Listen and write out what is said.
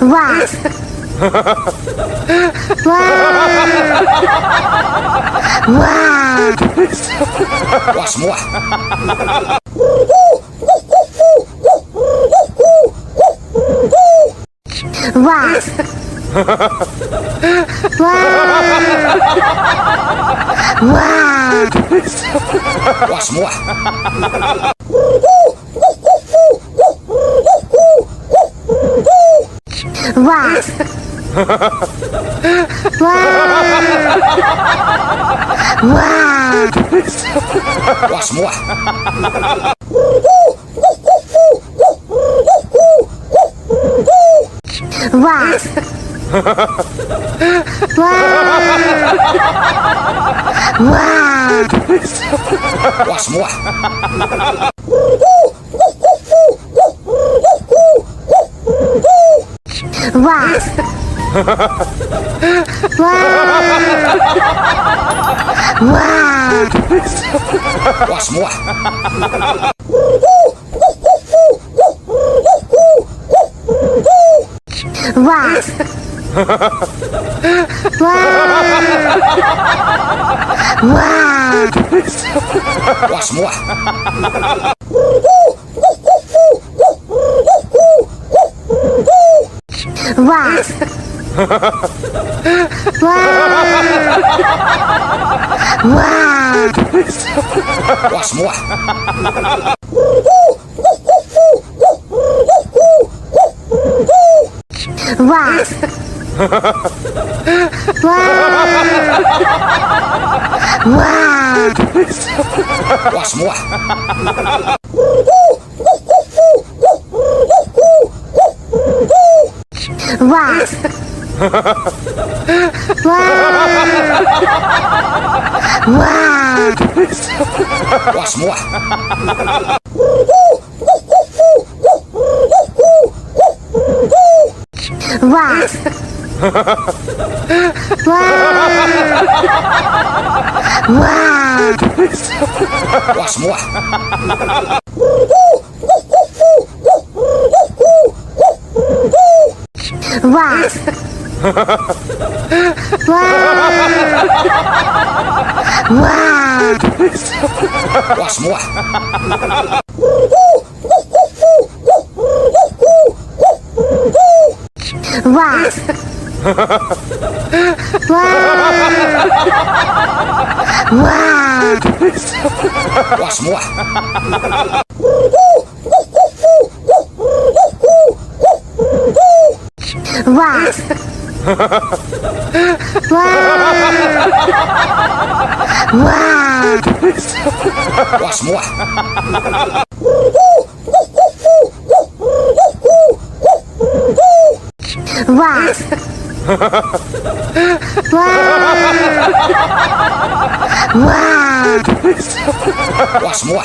Wah. Wah. Wah. Wah semua. Wah. Wah. Wah. Wah semua. Wah. Wah. Wah. Wah semua. Wah. Wah. Wah. Wah semua. Wah. Wah. Wah. Wah semua. Wah. Wah. Wah. Wah semua. Wah. Wah. Wah. Wah semua. Wah. Wah. Wah. Wah semua. Wah. Wah. Wah. Wah semua. Wah. Wah. Wah. Wah semua. Wah. Wah. Wah. Wah semua. Wah. Wah. Wah. Wah semua. Wah. Wah. Wah. Wah semua. Wah. Wah. Wah. Wah semua.